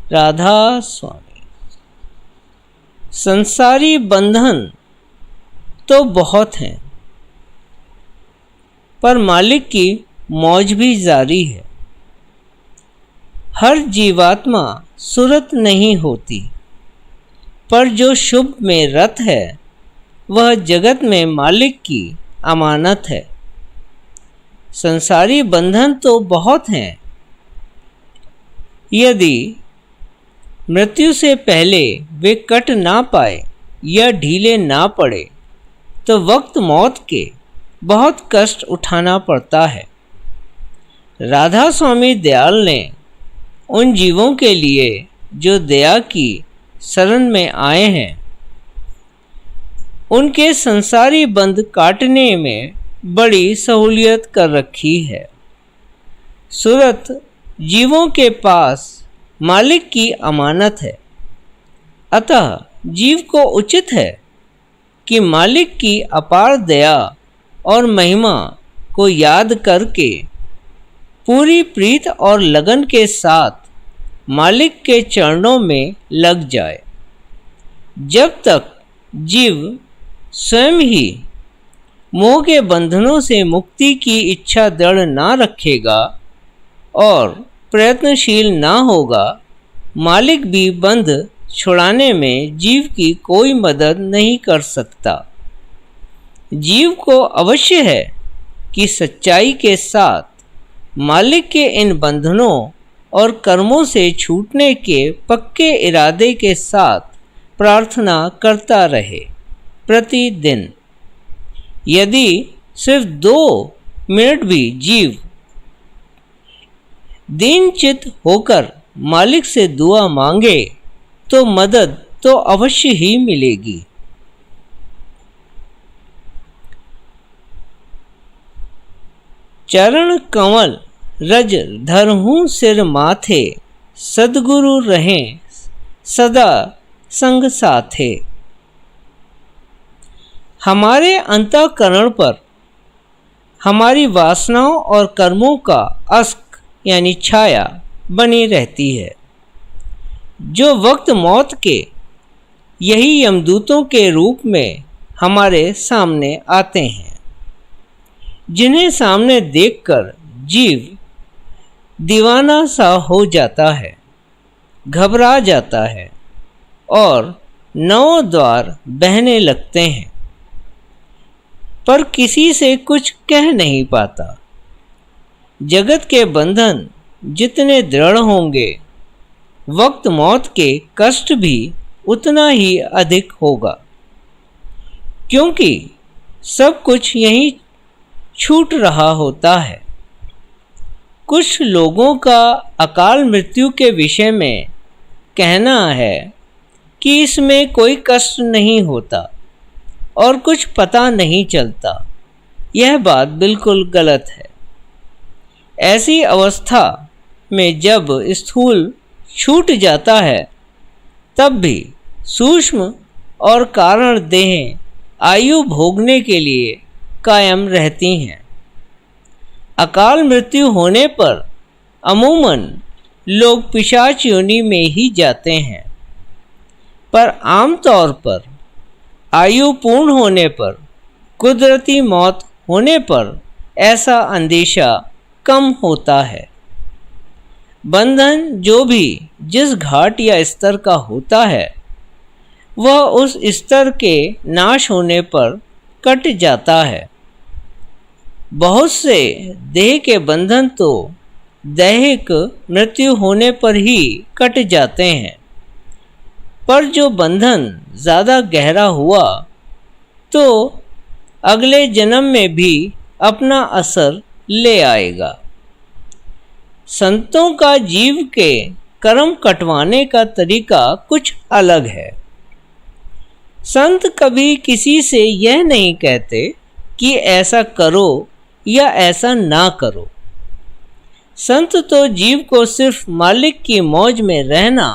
राधा स्वामी। संसारी बंधन तो बहुत हैं, पर मालिक की मौज भी जारी है। हर जीवात्मा सुरत नहीं होती, पर जो शुभ में रत है वह जगत में मालिक की अमानत है। संसारी बंधन तो बहुत हैं, यदि मृत्यु से पहले वे कट ना पाए या ढीले ना पड़े तो वक्त मौत के बहुत कष्ट उठाना पड़ता है। राधा स्वामी दयाल ने उन जीवों के लिए जो दया की शरण में आए हैं, उनके संसारी बंध काटने में बड़ी सहूलियत कर रखी है। सुरत जीवों के पास मालिक की अमानत है, अतः जीव को उचित है कि मालिक की अपार दया और महिमा को याद करके पूरी प्रीत और लगन के साथ मालिक के चरणों में लग जाए। जब तक जीव स्वयं ही मोह के बंधनों से मुक्ति की इच्छा दृढ़ ना रखेगा और प्रयत्नशील ना होगा, मालिक भी बंध छुड़ाने में जीव की कोई मदद नहीं कर सकता। जीव को अवश्य है कि सच्चाई के साथ मालिक के इन बंधनों और कर्मों से छूटने के पक्के इरादे के साथ प्रार्थना करता रहे प्रतिदिन। यदि सिर्फ 2 मिनट भी जीव दीनचित होकर मालिक से दुआ मांगे तो मदद तो अवश्य ही मिलेगी। चरण कमल रज धरहूं सिर माथे, सद्गुरु रहें सदा संग साथे। हमारे अंतःकरण पर हमारी वासनाओं और कर्मों का अस्क यानी छाया बनी रहती है, जो वक्त मौत के यही यमदूतों के रूप में हमारे सामने आते हैं, जिन्हें सामने देखकर जीव दीवाना सा हो जाता है, घबरा जाता है और नौ द्वार बहने लगते हैं, पर किसी से कुछ कह नहीं पाता। जगत के बंधन जितने दृढ़ होंगे, वक्त मौत के कष्ट भी उतना ही अधिक होगा, क्योंकि सब कुछ यहीं छूट रहा होता है। कुछ लोगों का अकाल मृत्यु के विषय में कहना है कि इसमें कोई कष्ट नहीं होता और कुछ पता नहीं चलता। यह बात बिल्कुल गलत है। ऐसी अवस्था में जब स्थूल छूट जाता है, तब भी सूक्ष्म और कारण देहें आयु भोगने के लिए कायम रहती हैं। अकाल मृत्यु होने पर अमूमन लोग पिशाच योनि में ही जाते हैं, पर आमतौर पर आयु पूर्ण होने पर, कुदरती मौत होने पर ऐसा अंदेशा कम होता है। बंधन जो भी जिस घाट या स्तर का होता है, वह उस स्तर के नाश होने पर कट जाता है। बहुत से देह के बंधन तो दैहिक मृत्यु होने पर ही कट जाते हैं, पर जो बंधन ज़्यादा गहरा हुआ तो अगले जन्म में भी अपना असर ले आएगा। संतों का जीव के कर्म कटवाने का तरीका कुछ अलग है। संत कभी किसी से यह नहीं कहते कि ऐसा करो या ऐसा ना करो। संत तो जीव को सिर्फ मालिक की मौज में रहना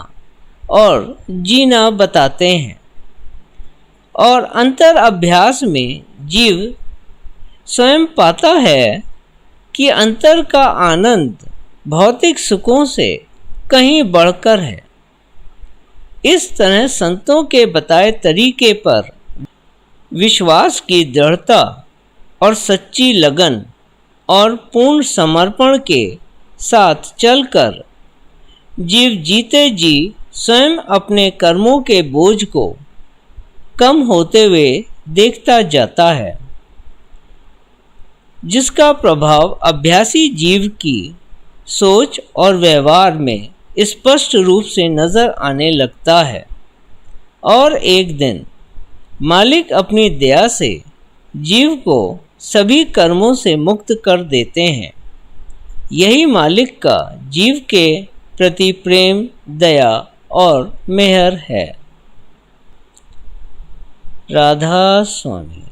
और जीना बताते हैं, और अंतर अभ्यास में जीव स्वयं पाता है कि अंतर का आनंद भौतिक सुखों से कहीं बढ़कर है। इस तरह संतों के बताए तरीके पर विश्वास की दृढ़ता और सच्ची लगन और पूर्ण समर्पण के साथ चलकर जीव जीते जी स्वयं अपने कर्मों के बोझ को कम होते हुए देखता जाता है, जिसका प्रभाव अभ्यासी जीव की सोच और व्यवहार में स्पष्ट रूप से नजर आने लगता है। और एक दिन मालिक अपनी दया से जीव को सभी कर्मों से मुक्त कर देते हैं। यही मालिक का जीव के प्रति प्रेम, दया और मेहर है। राधा स्वामी।